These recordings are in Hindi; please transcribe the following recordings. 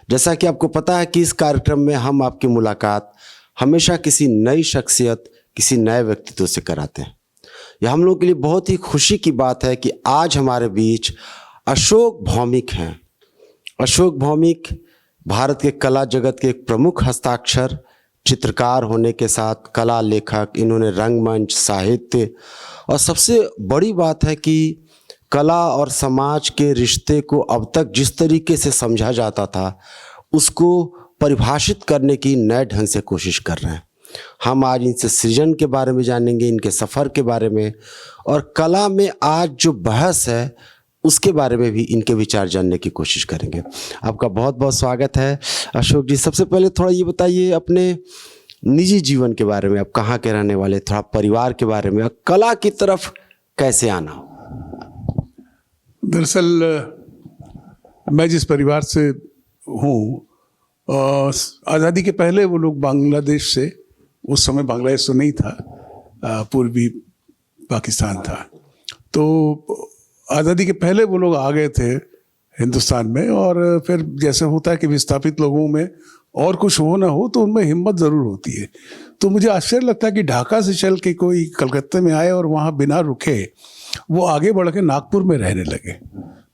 जैसा कि आपको पता है कि इस कार्यक्रम में हम आपकी मुलाकात हमेशा किसी नई शख्सियत, किसी नए व्यक्तित्व से कराते हैं। यह हम लोगों के लिए बहुत ही खुशी की बात है कि आज हमारे बीच अशोक भौमिक हैं। अशोक भौमिक भारत के कला जगत के एक प्रमुख हस्ताक्षर, चित्रकार होने के साथ कला लेखक, इन्होंने रंगमंच, साहित्य और सबसे बड़ी बात है कि कला और समाज के रिश्ते को अब तक जिस तरीके से समझा जाता था उसको परिभाषित करने की नए ढंग से कोशिश कर रहे हैं। हम आज इनसे सृजन के बारे में जानेंगे, इनके सफ़र के बारे में, और कला में आज जो बहस है उसके बारे में भी इनके विचार जानने की कोशिश करेंगे। आपका बहुत बहुत स्वागत है अशोक जी। सबसे पहले थोड़ा ये बताइए अपने निजी जीवन के बारे में, आप कहाँ के रहने वाले, थोड़ा परिवार के बारे में, और कला की तरफ कैसे आना। दरअसल मैं जिस परिवार से हूँ, आज़ादी के पहले वो लोग बांग्लादेश से, उस समय बांग्लादेश तो नहीं था, पूर्वी पाकिस्तान था, तो आज़ादी के पहले वो लोग आ गए थे हिंदुस्तान में। और फिर जैसे होता है कि विस्थापित लोगों में और कुछ हो ना हो तो उनमें हिम्मत ज़रूर होती है। तो मुझे आश्चर्य लगता है कि ढाका से चल के कोई कलकत्ते में आए और वहाँ बिना रुके वो आगे बढ़ के नागपुर में रहने लगे।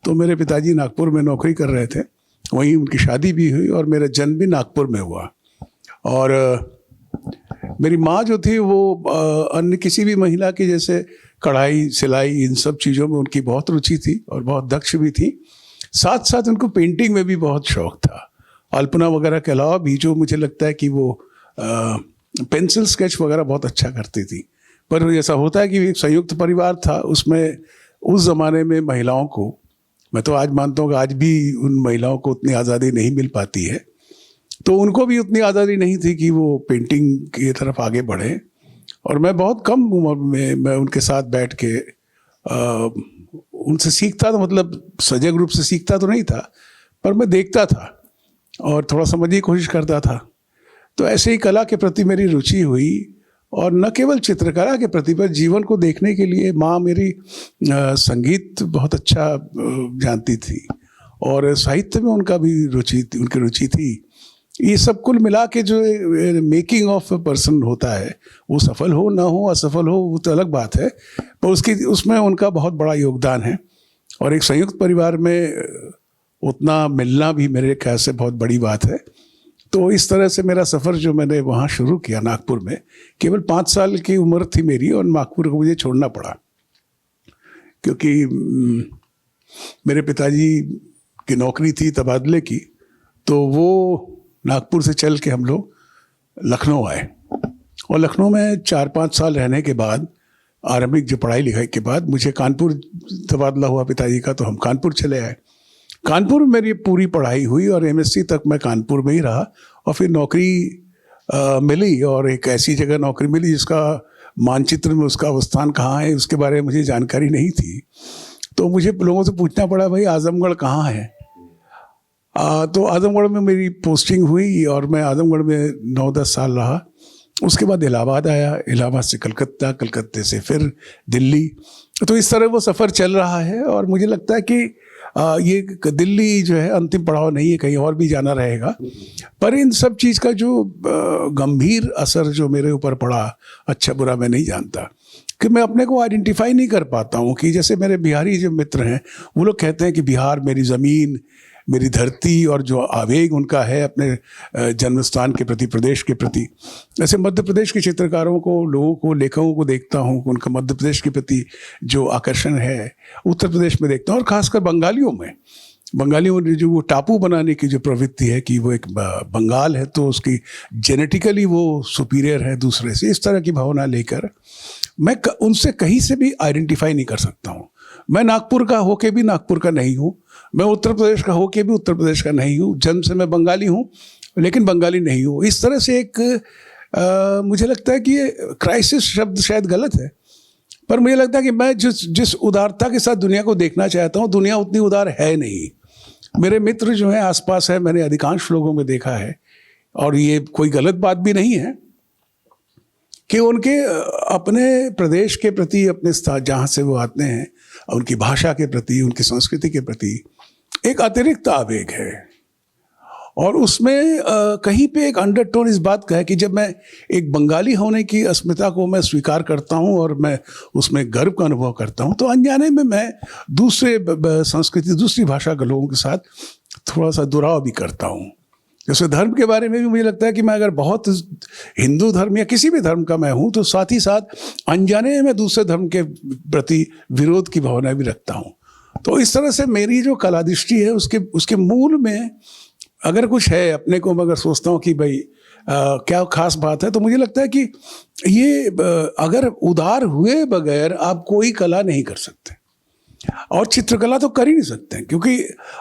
तो मेरे पिताजी नागपुर में नौकरी कर रहे थे, वहीं उनकी शादी भी हुई और मेरा जन्म भी नागपुर में हुआ। और मेरी माँ जो थी वो अन्य किसी भी महिला की जैसे कढ़ाई, सिलाई, इन सब चीज़ों में उनकी बहुत रुचि थी और बहुत दक्ष भी थी। साथ साथ उनको पेंटिंग में भी बहुत शौक था। अल्पना वगैरह के अलावा भी जो मुझे लगता है कि वो पेंसिल स्केच वगैरह बहुत अच्छा करती थी। पर ऐसा होता है कि एक संयुक्त परिवार था, उसमें उस ज़माने में महिलाओं को, मैं तो आज मानता हूँ कि आज भी उन महिलाओं को उतनी आज़ादी नहीं मिल पाती है, तो उनको भी उतनी आज़ादी नहीं थी कि वो पेंटिंग की तरफ आगे बढ़े। और मैं बहुत कम उम्र में मैं उनके साथ बैठ के उनसे सीखता था, मतलब सजग रूप से सीखता तो नहीं था, पर मैं देखता था और थोड़ा समझने की कोशिश करता था। तो ऐसे ही कला के प्रति मेरी रुचि हुई, और न केवल चित्रकला के प्रति पर जीवन को देखने के लिए माँ मेरी संगीत बहुत अच्छा जानती थी और साहित्य में उनका भी उनकी रुचि थी। ये सब कुल मिला के जो मेकिंग ऑफ ए पर्सन होता है, वो सफल हो ना हो, असफल हो, वो तो अलग बात है, पर उसमें उनका बहुत बड़ा योगदान है। और एक संयुक्त परिवार में उतना मिलना भी मेरे ख्याल से बहुत बड़ी बात है। तो इस तरह से मेरा सफ़र जो मैंने वहाँ शुरू किया नागपुर में, केवल 5 साल की उम्र थी मेरी और नागपुर को मुझे छोड़ना पड़ा, क्योंकि मेरे पिताजी की नौकरी थी तबादले की। तो वो नागपुर से चल के हम लोग लखनऊ आए, और लखनऊ में 4-5 साल रहने के बाद, आरंभिक जो पढ़ाई लिखाई के बाद, मुझे कानपुर तबादला हुआ पिताजी का, तो हम कानपुर चले आए। कानपुर में मेरी पूरी पढ़ाई हुई और एमएससी तक मैं कानपुर में ही रहा। और फिर नौकरी मिली, और एक ऐसी जगह नौकरी मिली जिसका मानचित्र में उसका अवस्थान कहाँ है उसके बारे में मुझे जानकारी नहीं थी। तो मुझे लोगों से पूछना पड़ा, भाई आजमगढ़ कहाँ है। तो आजमगढ़ में मेरी पोस्टिंग हुई और मैं आजमगढ़ में 9-10 साल रहा। उसके बाद इलाहाबाद आया, इलाहाबाद से कलकत्ता, कलकत्ते से फिर दिल्ली। तो इस तरह वो सफ़र चल रहा है, और मुझे लगता है कि ये दिल्ली जो है अंतिम पड़ाव नहीं है, कहीं और भी जाना रहेगा। पर इन सब चीज़ का जो गंभीर असर जो मेरे ऊपर पड़ा, अच्छा बुरा मैं नहीं जानता, कि मैं अपने को आइडेंटिफाई नहीं कर पाता हूँ। कि जैसे मेरे बिहारी जो मित्र हैं, वो लोग कहते हैं कि बिहार मेरी ज़मीन, मेरी धरती, और जो आवेग उनका है अपने जन्मस्थान के प्रति, प्रदेश के प्रति। ऐसे मध्य प्रदेश के चित्रकारों को, लोगों को, लेखकों को देखता हूँ, उनका मध्य प्रदेश के प्रति जो आकर्षण है उत्तर प्रदेश में देखता हूँ, और ख़ासकर बंगालियों में जो वो टापू बनाने की जो प्रवृत्ति है, कि वो एक बंगाल है तो उसकी जेनेटिकली वो सुपीरियर है दूसरे से, इस तरह की भावना लेकर मैं उनसे कहीं से भी आइडेंटिफाई नहीं कर सकता हूँ। मैं नागपुर का होके भी नागपुर का नहीं हूँ, मैं उत्तर प्रदेश का होके भी उत्तर प्रदेश का नहीं हूँ, जन्म से मैं बंगाली हूँ लेकिन बंगाली नहीं हूँ। इस तरह से एक मुझे लगता है कि ये क्राइसिस शब्द शायद गलत है, पर मुझे लगता है कि मैं जिस उदारता के साथ दुनिया को देखना चाहता हूँ, दुनिया उतनी उदार है नहीं। मेरे मित्र जो हैं आसपास है, मैंने अधिकांश लोगों में देखा है, और ये कोई गलत बात भी नहीं है, कि उनके अपने प्रदेश के प्रति, अपने स्थान जहाँ से वो आते हैं, उनकी भाषा के प्रति, उनकी संस्कृति के प्रति एक अतिरिक्त आवेग है। और उसमें कहीं पे एक अंडरटोन इस बात का है कि जब मैं एक बंगाली होने की अस्मिता को मैं स्वीकार करता हूँ और मैं उसमें गर्व का अनुभव करता हूँ, तो अनजाने में मैं दूसरे संस्कृति, दूसरी भाषा के लोगों के साथ थोड़ा सा दुराव भी करता हूँ। जैसे धर्म के बारे में भी मुझे लगता है कि मैं अगर बहुत हिंदू धर्म या किसी भी धर्म का मैं हूँ, तो साथ ही साथ अनजाने में मैं दूसरे धर्म के प्रति विरोध की भावना भी रखता हूँ। तो इस तरह से मेरी जो कला दृष्टि है उसके मूल में अगर कुछ है, अपने को मैं अगर सोचता हूँ कि भाई क्या खास बात है, तो मुझे लगता है कि ये अगर उदार हुए बगैर आप कोई कला नहीं कर सकते, और चित्रकला तो कर ही नहीं सकते हैं। क्योंकि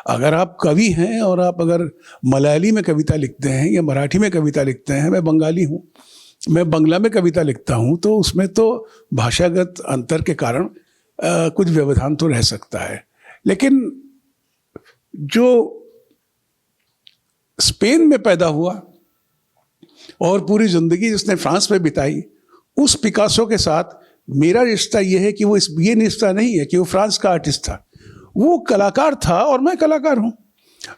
अगर आप कवि हैं और आप अगर मलयाली में कविता लिखते हैं या मराठी में कविता लिखते हैं, मैं बंगाली हूँ, मैं बंगला में कविता लिखता हूँ, तो उसमें तो भाषागत अंतर के कारण कुछ व्यवधान तो रह सकता है। लेकिन जो स्पेन में पैदा हुआ और पूरी जिंदगी जिसने फ्रांस में बिताई, उस पिकासो के साथ मेरा रिश्ता ये है कि वो ये रिश्ता नहीं है कि वो फ्रांस का आर्टिस्ट था, वो कलाकार था और मैं कलाकार हूँ।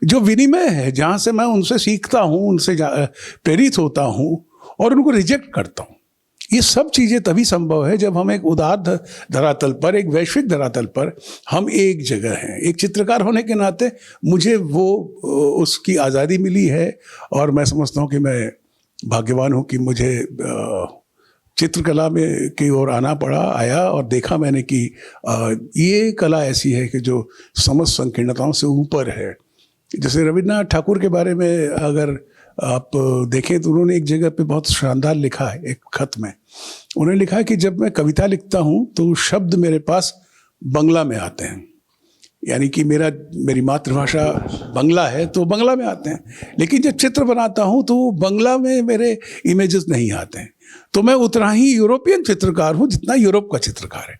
जो विनिमय है, जहाँ से मैं उनसे सीखता हूँ, उनसे प्रेरित होता हूँ और उनको रिजेक्ट करता हूँ, ये सब चीज़ें तभी संभव है जब हम एक उदार धरातल पर, एक वैश्विक धरातल पर हम एक जगह हैं। एक चित्रकार होने के नाते मुझे वो उसकी आज़ादी मिली है और मैं समझता हूँ कि मैं भाग्यवान हूँ कि मुझे चित्रकला में की ओर आया और देखा मैंने कि ये कला ऐसी है कि जो समस्त संकीर्णताओं से ऊपर है। जैसे रविन्द्रनाथ ठाकुर के बारे में अगर आप देखें तो उन्होंने एक जगह पे बहुत शानदार लिखा है, एक खत में उन्होंने लिखा है कि जब मैं कविता लिखता हूँ तो शब्द मेरे पास बंगला में आते हैं, यानी कि मेरी मातृभाषा बंगला है तो बंगला में आते हैं, लेकिन जब चित्र बनाता हूँ तो बंगला में मेरे इमेजेस नहीं आते हैं। तो मैं उतना ही यूरोपियन चित्रकार हूँ जितना यूरोप का चित्रकार है।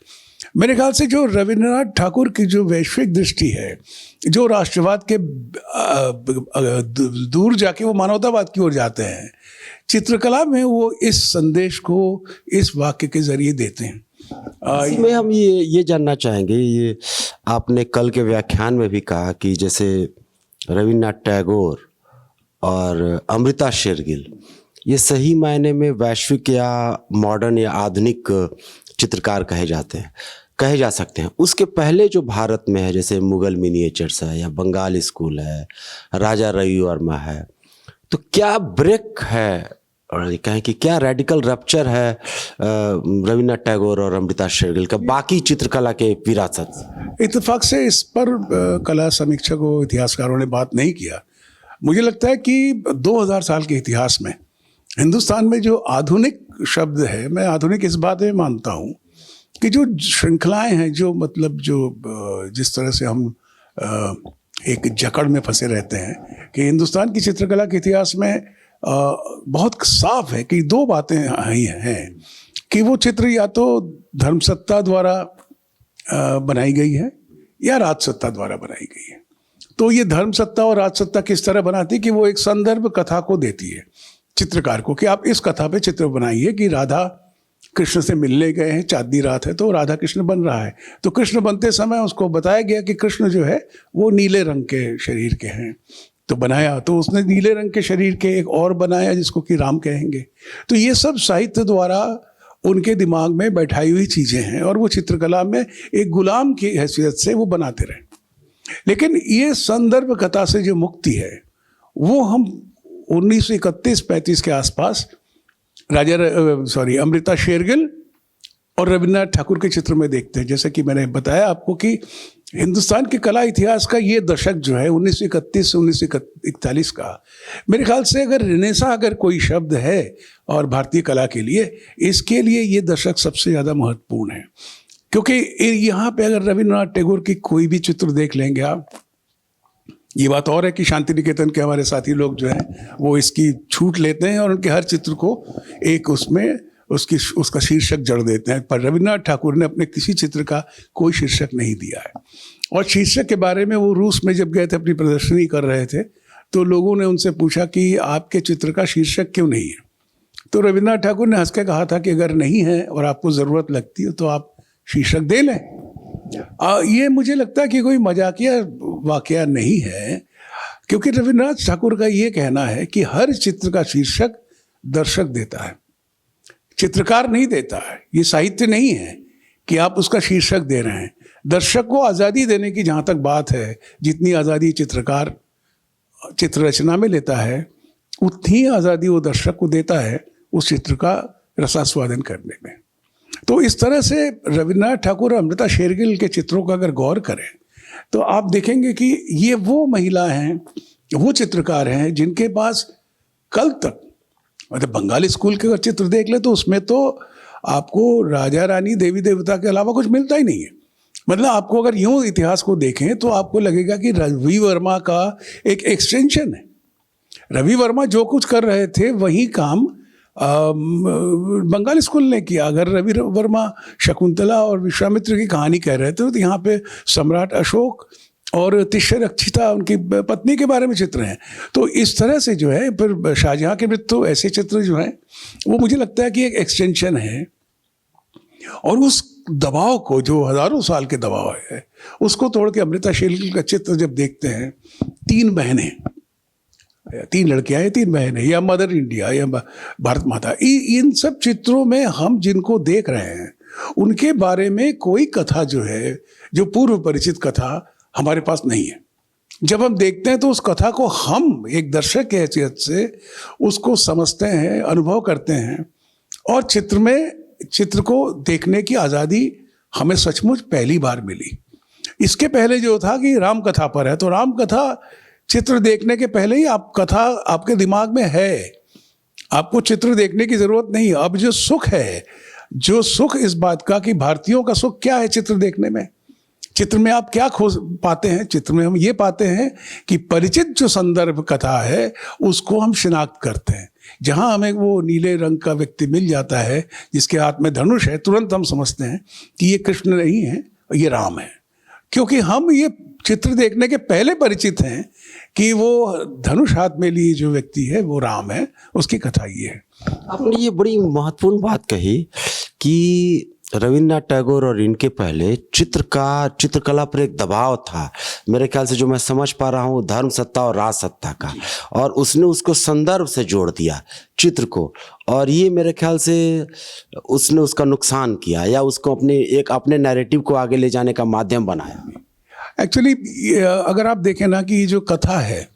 मेरे ख्याल से जो रविन्द्रनाथ ठाकुर की जो वैश्विक दृष्टि है, जो राष्ट्रवाद के दूर जाके वो मानवतावाद की ओर जाते हैं, चित्रकला में वो इस संदेश को इस वाक्य के जरिए देते हैं। इसमें हम ये जानना चाहेंगे, ये आपने कल के व्याख्यान में भी कहा कि जैसे रविन्द्रनाथ टैगोर और अमृता शेरगिल ये सही मायने में वैश्विक या मॉडर्न या आधुनिक चित्रकार कहे जा सकते हैं। उसके पहले जो भारत में है, जैसे मुगल मिनिएचर्स है या बंगाल स्कूल है, राजा रवि वर्मा है, तो क्या ब्रेक है और कहें कि क्या रेडिकल रप्चर है रविन्द्रनाथ टैगोर और अमृता शेरगिल का बाकी चित्रकला के विरासत से? इत्तेफाक से इस पर कला समीक्षकों, इतिहासकारों ने बात नहीं किया। मुझे लगता है कि 2000 साल के इतिहास में हिंदुस्तान में जो आधुनिक शब्द है, मैं आधुनिक इस बात में मानता हूँ कि जो श्रृंखलाएं हैं, जो मतलब जो जिस तरह से हम एक जकड़ में फंसे रहते हैं, कि हिंदुस्तान की चित्रकला के इतिहास में बहुत साफ है कि दो बातें आई हैं कि वो चित्र या तो धर्मसत्ता द्वारा बनाई गई है या राजसत्ता द्वारा बनाई गई है। तो ये धर्मसत्ता और राजसत्ता किस तरह बनाती है कि वो एक संदर्भ कथा को देती है चित्रकार को, कि आप इस कथा पे चित्र बनाइए कि राधा कृष्ण से मिलने गए हैं, चांदनी रात है तो राधा कृष्ण बन रहा है। तो कृष्ण बनते समय उसको बताया गया कि कृष्ण जो है वो नीले रंग के शरीर के हैं, तो बनाया, तो उसने नीले रंग के शरीर के एक और बनाया जिसको कि राम कहेंगे। तो ये सब साहित्य द्वारा उनके दिमाग में बैठाई हुई चीज़ें हैं और वो चित्रकला में एक गुलाम की हैसियत से वो बनाते रहे। लेकिन ये संदर्भ कथा से जो मुक्ति है वो हम 1931-35 के आसपास अमृता शेरगिल और रविन्द्रनाथ ठाकुर के चित्र में देखते हैं। जैसे कि मैंने बताया आपको कि हिंदुस्तान के कला इतिहास का ये दशक जो है 1931 से 1941 का, मेरे ख्याल से अगर रिनेसा अगर कोई शब्द है और भारतीय कला के लिए, इसके लिए ये दशक सबसे ज़्यादा महत्वपूर्ण है। क्योंकि यहाँ पे अगर रविन्द्रनाथ टैगोर की कोई भी चित्र देख लेंगे आप, ये बात और है कि शांति निकेतन के हमारे साथी लोग जो हैं वो इसकी छूट लेते हैं और उनके हर चित्र को एक उसमें उसका शीर्षक जड़ देते हैं, पर रविन्द्रनाथ ठाकुर ने अपने किसी चित्र का कोई शीर्षक नहीं दिया है। और शीर्षक के बारे में वो रूस में जब गए थे, अपनी प्रदर्शनी कर रहे थे, तो लोगों ने उनसे पूछा कि आपके चित्र का शीर्षक क्यों नहीं है? तो रविन्द्रनाथ ठाकुर ने हंस के कहा था कि अगर नहीं है और आपको ज़रूरत लगती है तो आप शीर्षक दे लें। ये मुझे लगता है कि कोई मजाकिया वाकया नहीं है। क्योंकि रविन्द्रनाथ ठाकुर का ये कहना है कि हर चित्र का शीर्षक दर्शक देता है, चित्रकार नहीं देता है। ये साहित्य नहीं है कि आप उसका शीर्षक दे रहे हैं। दर्शक को आज़ादी देने की जहाँ तक बात है, जितनी आज़ादी चित्रकार चित्र रचना में लेता है, उतनी आज़ादी वो दर्शक को देता है उस चित्र का रसास्वादन करने में। तो इस तरह से रविन्द्रनाथ ठाकुर और अमृता शेरगिल के चित्रों का अगर गौर करें तो आप देखेंगे कि ये वो महिला हैं, वो चित्रकार हैं जिनके पास कल तक, मतलब बंगाली स्कूल के अगर चित्र देख ले तो उसमें तो आपको राजा रानी देवी देवता के अलावा कुछ मिलता ही नहीं है। मतलब आपको अगर यूं इतिहास को देखें तो आपको लगेगा कि रवि वर्मा का एक एक्सटेंशन है। रवि वर्मा जो कुछ कर रहे थे वही काम बंगाली स्कूल ने किया। अगर रवि वर्मा शकुंतला और विश्वामित्र की कहानी कह रहे थे तो यहाँ पे सम्राट अशोक और तिष्यरक्षिता उनकी पत्नी के बारे में चित्र हैं। तो इस तरह से जो है फिर शाहजहाँ के मृत्यु, ऐसे चित्र जो हैं वो मुझे लगता है कि एक एक्सटेंशन है। और उस दबाव को, जो हजारों साल के दबाव है, उसको तोड़ के अमृता शेरगिल का चित्र जब देखते हैं, 3 बहनें, 3 लड़कियां हैं, 3 बहनें, या मदर इंडिया या भारत माता, इन सब चित्रों में हम जिनको देख रहे हैं उनके बारे में कोई कथा जो है, जो पूर्व परिचित कथा हमारे पास नहीं है। जब हम देखते हैं तो उस कथा को हम एक दर्शक की हैसियत से उसको समझते हैं, अनुभव करते हैं, और चित्र को देखने की आज़ादी हमें सचमुच पहली बार मिली। इसके पहले जो था कि राम कथा पर है, तो राम कथा चित्र देखने के पहले ही कथा आपके दिमाग में है, आपको चित्र देखने की जरूरत नहीं है। अब जो सुख है, जो सुख इस बात का कि भारतीयों का सुख क्या है चित्र देखने में, चित्र में आप क्या खोज पाते हैं? चित्र में हम ये पाते हैं कि परिचित जो संदर्भ कथा है उसको हम शिनाख्त करते हैं। जहां हमें वो नीले रंग का व्यक्ति मिल जाता है जिसके हाथ में धनुष है, तुरंत हम समझते हैं कि ये कृष्ण नहीं है, ये राम है, क्योंकि हम ये चित्र देखने के पहले परिचित हैं कि वो धनुष हाथ में लिए जो व्यक्ति है वो राम है, उसकी कथा ये है। आपने ये बड़ी महत्वपूर्ण बात कही कि रविन्द्रनाथ टैगोर और इनके पहले चित्रकला पर एक दबाव था, मेरे ख्याल से जो मैं समझ पा रहा हूँ, धर्म सत्ता और राज सत्ता का, और उसने उसको संदर्भ से जोड़ दिया चित्र को, और ये मेरे ख्याल से उसने उसका नुकसान किया या उसको अपने नैरेटिव को आगे ले जाने का माध्यम बनाया। एक्चुअली अगर आप देखें ना कि जो कथा है,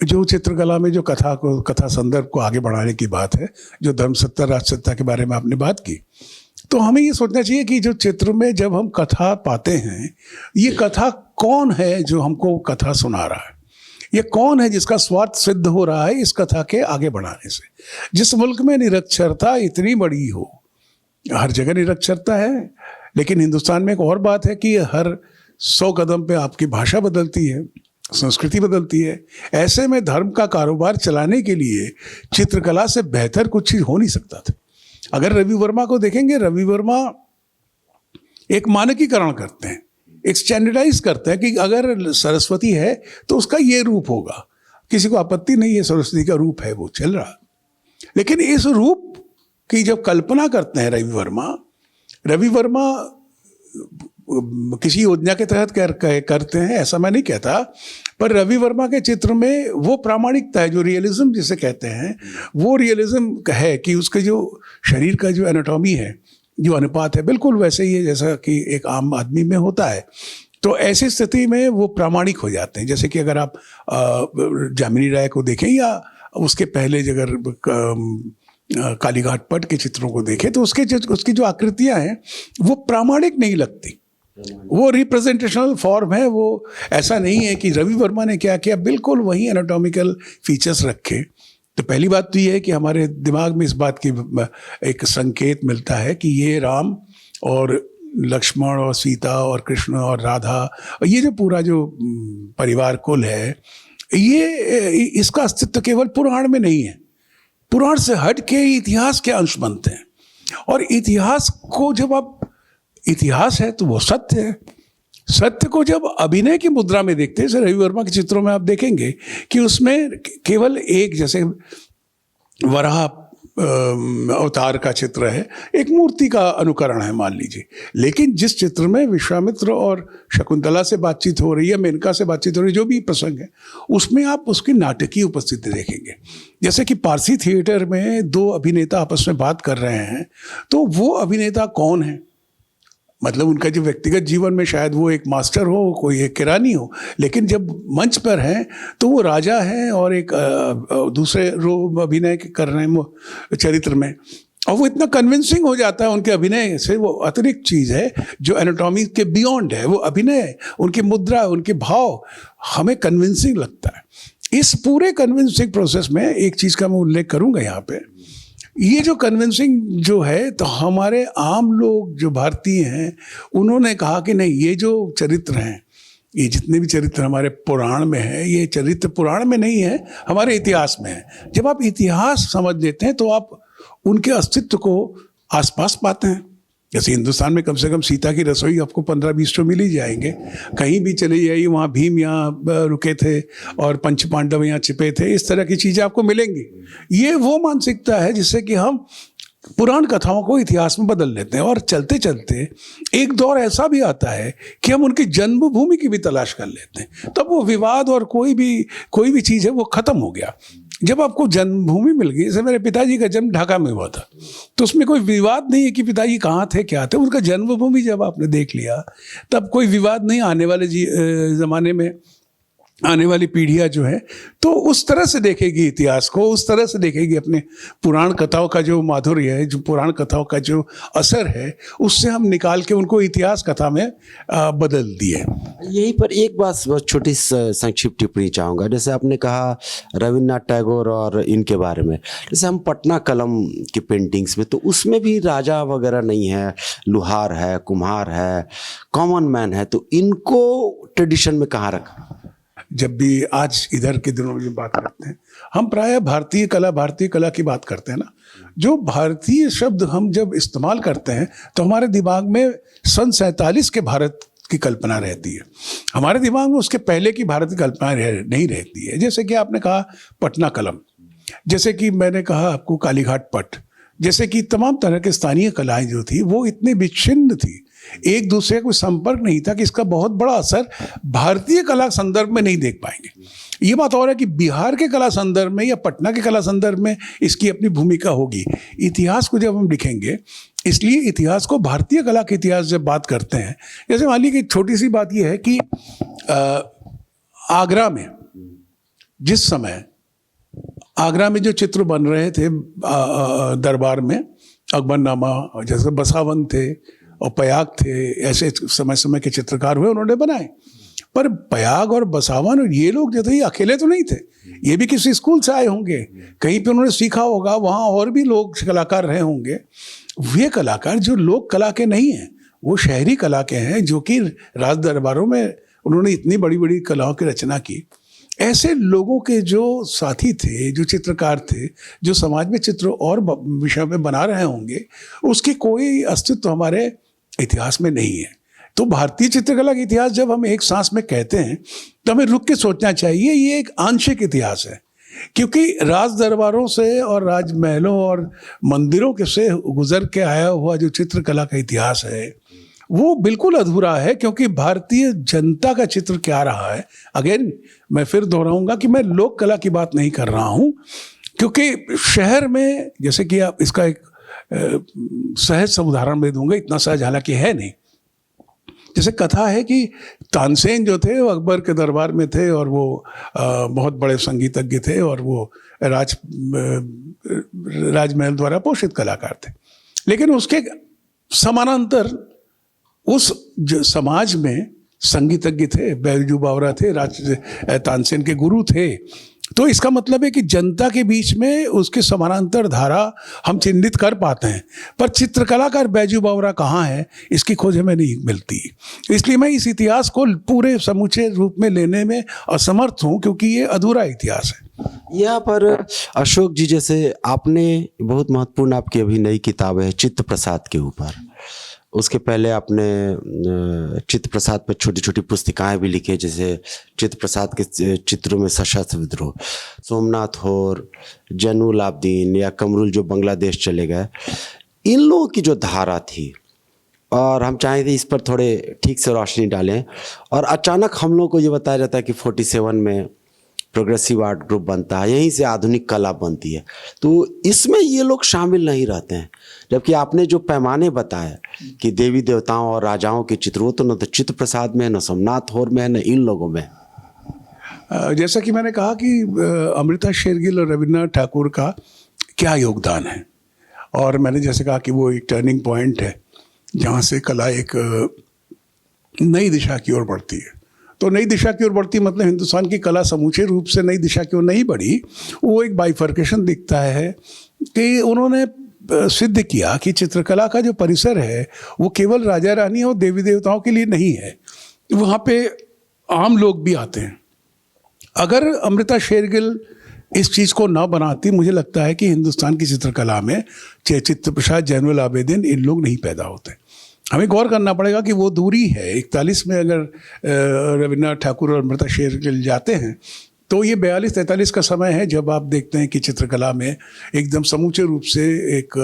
जो चित्रकला में जो कथा संदर्भ को आगे बढ़ाने की बात है, जो धर्म सत्ता राज सत्ता के बारे में आपने बात की, तो हमें ये सोचना चाहिए कि जो चित्र में जब हम कथा पाते हैं, ये कथा कौन है जो हमको कथा सुना रहा है, ये कौन है जिसका स्वार्थ सिद्ध हो रहा है इस कथा के आगे बढ़ाने से। जिस मुल्क में निरक्षरता इतनी बड़ी हो, हर जगह निरक्षरता है, लेकिन हिंदुस्तान में एक और बात है कि हर 100 कदम पे आपकी भाषा बदलती है, संस्कृति बदलती है। ऐसे में धर्म का कारोबार चलाने के लिए चित्रकला से बेहतर कुछ चीज़ हो नहीं सकता था। अगर रवि वर्मा को देखेंगे, रवि वर्मा एक मानकीकरण करते हैं, एक स्टैंडर्डाइज करते हैं कि अगर सरस्वती है तो उसका ये रूप होगा, किसी को आपत्ति नहीं है, सरस्वती का रूप है, वो चल रहा। लेकिन इस रूप की जब कल्पना करते हैं रवि वर्मा किसी योजना के तहत करते हैं ऐसा मैं नहीं कहता, पर रवि वर्मा के चित्र में वो प्रामाणिकता है, जो रियलिज्म जिसे कहते हैं, वो रियलिज्म है कि उसके जो शरीर का जो एनाटॉमी है, जो अनुपात है, बिल्कुल वैसे ही है जैसा कि एक आम आदमी में होता है। तो ऐसी स्थिति में वो प्रामाणिक हो जाते हैं। जैसे कि अगर आप जामिनी राय को देखें या उसके पहले अगर कालीघाट पट के चित्रों को देखें तो उसकी जो आकृतियां हैं वो प्रामाणिक नहीं लगती, वो रिप्रेजेंटेशनल फॉर्म है। वो ऐसा नहीं है कि रवि वर्मा ने क्या किया, बिल्कुल वही एनाटॉमिकल फीचर्स रखे। तो पहली बात तो ये है कि हमारे दिमाग में इस बात की एक संकेत मिलता है कि ये राम और लक्ष्मण और सीता और कृष्ण और राधा और ये जो पूरा जो परिवार कुल है, ये इसका अस्तित्व केवल पुराण में नहीं है, पुराण से हट के इतिहास के अंश बनते हैं। और इतिहास को जब आप, इतिहास है तो वो सत्य है, सत्य को जब अभिनय की मुद्रा में देखते हैं, जैसे रवि वर्मा के चित्रों में आप देखेंगे कि उसमें केवल एक, जैसे वराह अवतार का चित्र है, एक मूर्ति का अनुकरण है मान लीजिए। लेकिन जिस चित्र में विश्वामित्र और शकुंतला से बातचीत हो रही है, मेनका से बातचीत हो रही है, जो भी प्रसंग है, उसमें आप उसकी नाटकीय उपस्थिति देखेंगे। जैसे कि पारसी थिएटर में दो अभिनेता आपस में बात कर रहे हैं, तो वो अभिनेता कौन है? मतलब उनका जो व्यक्तिगत जीवन में शायद वो एक मास्टर हो, कोई एक किरानी हो, लेकिन जब मंच पर हैं तो वो राजा हैं और एक दूसरे अभिनय कर रहे हैं चरित्र में, और वो इतना कन्विंसिंग हो जाता है उनके अभिनय से। वो अतिरिक्त चीज़ है जो एनाटॉमी के बियॉन्ड है, वो अभिनय, उनकी मुद्रा, उनके भाव हमें कन्विंसिंग लगता है। इस पूरे कन्विंसिंग प्रोसेस में एक चीज़ का मैं उल्लेख करूँगा यहाँ पे, ये जो कन्विंसिंग जो है, तो हमारे आम लोग जो भारतीय हैं उन्होंने कहा कि नहीं, ये जो चरित्र हैं, ये जितने भी चरित्र हमारे पुराण में है, ये चरित्र पुराण में नहीं है, हमारे इतिहास में है। जब आप इतिहास समझ लेते हैं तो आप उनके अस्तित्व को आसपास पाते हैं। जैसे हिंदुस्तान में कम से कम सीता की रसोई आपको 15-20 तो मिल ही जाएंगे। कहीं भी चले जाइए, वहाँ भीम यहाँ रुके थे और पंच पांडव यहाँ छिपे थे, इस तरह की चीज़ें आपको मिलेंगी। ये वो मानसिकता है जिससे कि हम पुराण कथाओं को इतिहास में बदल लेते हैं, और चलते चलते एक दौर ऐसा भी आता है कि हम उनकी जन्मभूमि की भी तलाश कर लेते हैं। तब वो विवाद और कोई भी चीज़ है वो ख़त्म हो गया। जब आपको जन्मभूमि मिल गई, जैसे मेरे पिताजी का जन्म ढाका में हुआ था, तो उसमें कोई विवाद नहीं है कि पिताजी कहाँ थे, क्या थे। उनका जन्मभूमि जब आपने देख लिया, तब कोई विवाद नहीं। आने वाले ज़माने में आने वाली पीढ़ियाँ जो है तो उस तरह से देखेगी इतिहास को, उस तरह से देखेगी अपने पुराण कथाओं का जो माधुर्य है, जो पुराण कथाओं का जो असर है, उससे हम निकाल के उनको इतिहास कथा में बदल दिए। यहीं पर एक बात बहुत छोटी संक्षिप्त टिप्पणी चाहूँगा। जैसे आपने कहा रविन्द्रनाथ टैगोर और इनके बारे में, जैसे हम पटना कलम की पेंटिंग्स में, तो उसमें भी राजा वगैरह नहीं है, लुहार है, कुम्हार है, कॉमन मैन है, तो इनको ट्रेडिशन में कहाँ रखा? जब भी आज इधर के दिनों में बात करते हैं, हम प्रायः भारतीय कला की बात करते हैं ना। जो भारतीय शब्द हम जब इस्तेमाल करते हैं तो हमारे दिमाग में सन 47 के भारत की कल्पना रहती है, हमारे दिमाग में उसके पहले की भारत की कल्पना नहीं रहती है। जैसे कि आपने कहा पटना कलम, जैसे कि मैंने कहा आपको कालीघाट पट, जैसे कि तमाम तरह के स्थानीय कलाएं जो थी वो इतनी विच्छिन्न थी, एक दूसरे का कोई संपर्क नहीं था कि इसका बहुत बड़ा असर भारतीय कला संदर्भ में नहीं देख पाएंगे। ये बात और है कि बिहार के कला संदर्भ में या पटना के कला संदर्भ में इसकी अपनी भूमिका होगी। इतिहास को जब हम लिखेंगे, इसलिए इतिहास को, भारतीय कला के इतिहास जब बात करते हैं, जैसे मान लीजिए कि छोटी सी बात यह है कि आगरा में जिस समय आगरा में जो चित्र बन रहे थे दरबार में, अकबरनामा, जैसे बसावन थे और पयाग थे, ऐसे समय समय के चित्रकार हुए, उन्होंने बनाए। पर पयाग और बसावन और ये लोग जो थे, ये अकेले तो नहीं थे, ये भी किसी स्कूल से आए होंगे, कहीं पे उन्होंने सीखा होगा, वहाँ और भी लोग कलाकार रहे होंगे। वे कलाकार जो लोक कला के नहीं हैं, वो शहरी कला के हैं, जो कि राज दरबारों में उन्होंने इतनी बड़ी बड़ी कलाओं की रचना की। ऐसे लोगों के जो साथी थे, जो चित्रकार थे, जो समाज में चित्र और विषय में बना रहे होंगे, उसकी कोई अस्तित्व हमारे इतिहास में नहीं है। तो भारतीय चित्रकला का इतिहास जब हम एक सांस में कहते हैं तो हमें रुक के सोचना चाहिए, ये एक आंशिक इतिहास है, क्योंकि राज दरबारों से और राजमहलों और मंदिरों के से गुजर के आया हुआ जो चित्रकला का इतिहास है वो बिल्कुल अधूरा है। क्योंकि भारतीय जनता का चित्र क्या रहा है, अगेन मैं फिर दोहराऊंगा कि मैं लोक कला की बात नहीं कर रहा हूँ, क्योंकि शहर में, जैसे कि आप इसका एक सहज सा उदाहरण मैं दूंगा, इतना सहज हालांकि है नहीं। जैसे कथा है कि तानसेन जो थे वो अकबर के दरबार में थे और वो बहुत बड़े संगीतज्ञ थे और वो राजमहल द्वारा पोषित कलाकार थे। लेकिन उसके समानांतर उस समाज में संगीतज्ञ थे, बैजू बावरा थे, तानसेन के गुरु थे। तो इसका मतलब है कि जनता के बीच में उसके समानांतर धारा हम चिन्हित कर पाते हैं, पर चित्रकलाकार बैजू बावरा कहाँ है, इसकी खोज हमें नहीं मिलती। इसलिए मैं इस इतिहास को पूरे समूचे रूप में लेने में असमर्थ हूँ, क्योंकि ये अधूरा इतिहास है। यहाँ पर अशोक जी, जैसे आपने बहुत महत्वपूर्ण आपकी अभी नई किताब है चित्त प्रसाद के ऊपर, उसके पहले आपने चित्त प्रसाद पर छोटी छोटी पुस्तिकाएं भी लिखी है, जैसे चित्त प्रसाद के चित्रों में सशस्त्र विद्रोह, सोमनाथ होर, जैनुल आबदीन या कमरुल जो बांग्लादेश चले गए, इन लोगों की जो धारा थी, और हम चाहें थे इस पर थोड़े ठीक से रोशनी डालें। और अचानक हम लोग को ये बताया जाता है कि 47 में प्रोग्रेसिव आर्ट ग्रुप बनता है, यहीं से आधुनिक कला बनती है, तो इसमें ये लोग शामिल नहीं रहते हैं। जबकि आपने जो पैमाने बताए कि देवी देवताओं और राजाओं के चित्र, वो तो न तो चित्त प्रसाद में, न सोमनाथ होर में, न इन लोगों में। जैसा कि मैंने कहा कि अमृता शेरगिल और रविन्द्रनाथ ठाकुर का क्या योगदान है, और मैंने जैसे कहा कि वो एक टर्निंग पॉइंट है जहाँ से कला एक नई दिशा की ओर बढ़ती है। तो नई दिशा की ओर बढ़ती मतलब हिंदुस्तान की कला समूचे रूप से नई दिशा की ओर नहीं बढ़ी, वो एक बाइफर्केशन दिखता है कि उन्होंने सिद्ध किया कि चित्रकला का जो परिसर है वो केवल राजा रानी और देवी देवताओं के लिए नहीं है, वहाँ पे आम लोग भी आते हैं। अगर अमृता शेरगिल इस चीज़ को ना बनाती, मुझे लगता है कि हिंदुस्तान की चित्रकला में चित्त प्रसाद, जैनुल आबदीन, इन लोग नहीं पैदा होते। हमें गौर करना पड़ेगा कि वो दूरी है 41 में अगर रविन्द्रनाथ ठाकुर और अमृता शेरगिल जाते हैं तो ये 42-43 का समय है जब आप देखते हैं कि चित्रकला में एकदम समूचे रूप से एक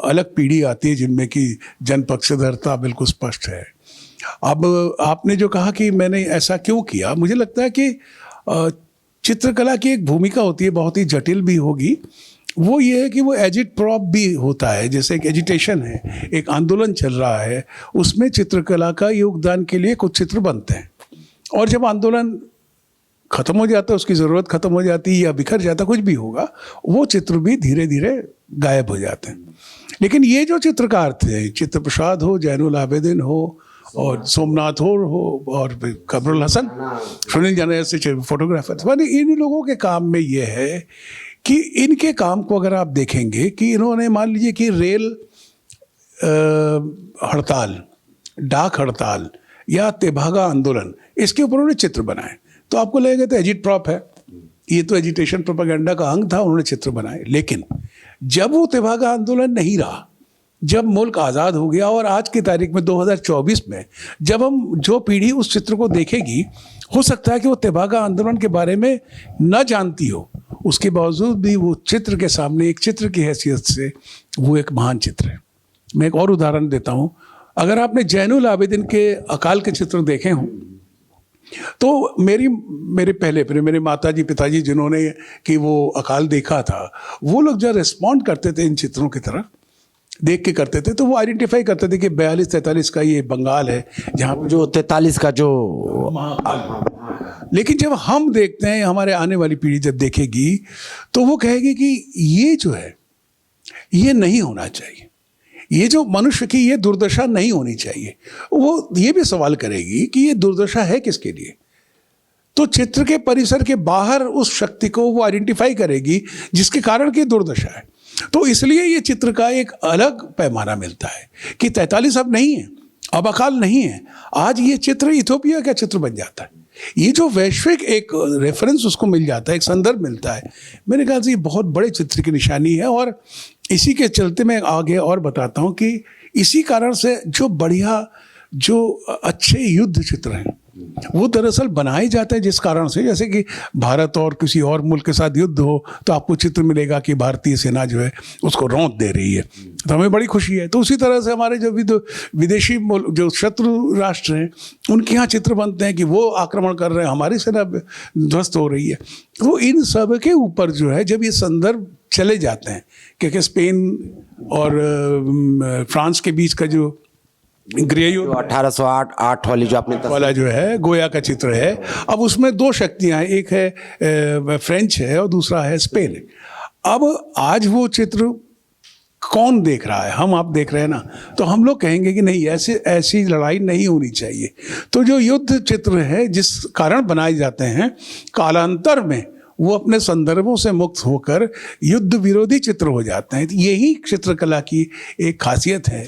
अलग पीढ़ी आती है जिनमें कि जनपक्षधरता बिल्कुल स्पष्ट है। अब आपने जो कहा कि मैंने ऐसा क्यों किया, मुझे लगता है कि चित्रकला की एक भूमिका होती है, बहुत ही जटिल भी होगी। वो ये है कि वो एजिट प्रॉप भी होता है, जैसे एक एजिटेशन है, एक आंदोलन चल रहा है, उसमें चित्रकला का योगदान के लिए कुछ चित्र बनते हैं, और जब आंदोलन खत्म हो जाता है, उसकी ज़रूरत खत्म हो जाती है या बिखर जाता, कुछ भी होगा, वो चित्र भी धीरे धीरे गायब हो जाते हैं। लेकिन ये जो चित्रकार थे, चित्त प्रसाद हो, जैनुल आबदीन हो, और सोमनाथ हो, और कमरुल हसन, सुनील जाना जैसे फोटोग्राफर, माने इन लोगों के काम में ये है कि इनके काम को अगर आप देखेंगे कि इन्होंने मान लीजिए कि रेल हड़ताल, डाक हड़ताल या तेभागा आंदोलन, इसके ऊपर उन्होंने चित्र बनाए, तो आपको लगेगा तो एजिट प्रॉप है, ये तो एजिटेशन प्रोपेगेंडा का अंग था, उन्होंने चित्र बनाए। लेकिन जब वो तेभागा आंदोलन नहीं रहा, जब मुल्क आज़ाद हो गया, और आज की तारीख में 2024 में जब हम जो पीढ़ी उस चित्र को देखेगी, हो सकता है कि वो तेभागा आंदोलन के बारे में न जानती हो, उसके बावजूद भी वो चित्र के सामने एक चित्र की हैसियत से वो एक महान चित्र है। मैं एक और उदाहरण देता हूँ, अगर आपने जैनुल आबदीन के अकाल के चित्र देखे हों तो मेरे पहले मेरे माताजी पिताजी जिन्होंने कि वो अकाल देखा था, वो लोग जब रिस्पॉन्ड करते थे इन चित्रों की तरफ देख के करते थे, तो वो आइडेंटिफाई करते थे कि 42-43 का ये बंगाल है जहाँ जो 43 का जो, लेकिन जब हम देखते हैं, हमारे आने वाली पीढ़ी जब देखेगी तो वो कहेगी कि ये जो है ये नहीं होना चाहिए, ये जो मनुष्य की ये दुर्दशा नहीं होनी चाहिए। वो ये भी सवाल करेगी कि ये दुर्दशा है किसके लिए, तो चित्र के परिसर के बाहर उस शक्ति को वो आइडेंटिफाई करेगी जिसके कारण की दुर्दशा है। तो इसलिए ये चित्र का एक अलग पैमाना मिलता है कि 43 अब नहीं है, अब अकाल नहीं है, आज ये चित्र इथोपिया का चित्र बन जाता है। ये जो वैश्विक एक रेफरेंस उसको मिल जाता है, एक संदर्भ मिलता है, मेरे ख्याल से ये बहुत बड़े चित्र की निशानी है। और इसी के चलते मैं आगे और बताता हूँ कि इसी कारण से जो बढ़िया, जो अच्छे युद्ध चित्र हैं वो दरअसल बनाए जाते हैं जिस कारण से, जैसे कि भारत और किसी और मुल्क के साथ युद्ध हो तो आपको चित्र मिलेगा कि भारतीय सेना जो है उसको रौंद दे रही है, तो हमें बड़ी खुशी है। तो उसी तरह से हमारे जो विदेशी मुल्क, जो शत्रु राष्ट्र हैं, उनके यहाँ चित्र बनते हैं कि वो आक्रमण कर रहे हैं, हमारी सेना ध्वस्त हो रही है। तो इन सब के ऊपर जो है जब ये संदर्भ चले जाते हैं, क्योंकि स्पेन और फ्रांस के बीच का जो गृहयुद्ध 1808 वाली जो आपने वाला जो है गोया का चित्र है, अब उसमें दो शक्तियां हैं, एक है फ्रेंच है और दूसरा है स्पेन है। अब आज वो चित्र कौन देख रहा है, हम आप देख रहे हैं ना, तो हम लोग कहेंगे कि नहीं, ऐसी लड़ाई नहीं होनी चाहिए। तो जो युद्ध चित्र है जिस कारण बनाए जाते हैं, कालांतर में वो अपने संदर्भों से मुक्त होकर युद्ध विरोधी चित्र हो जाते हैं। यही चित्रकला की एक खासियत है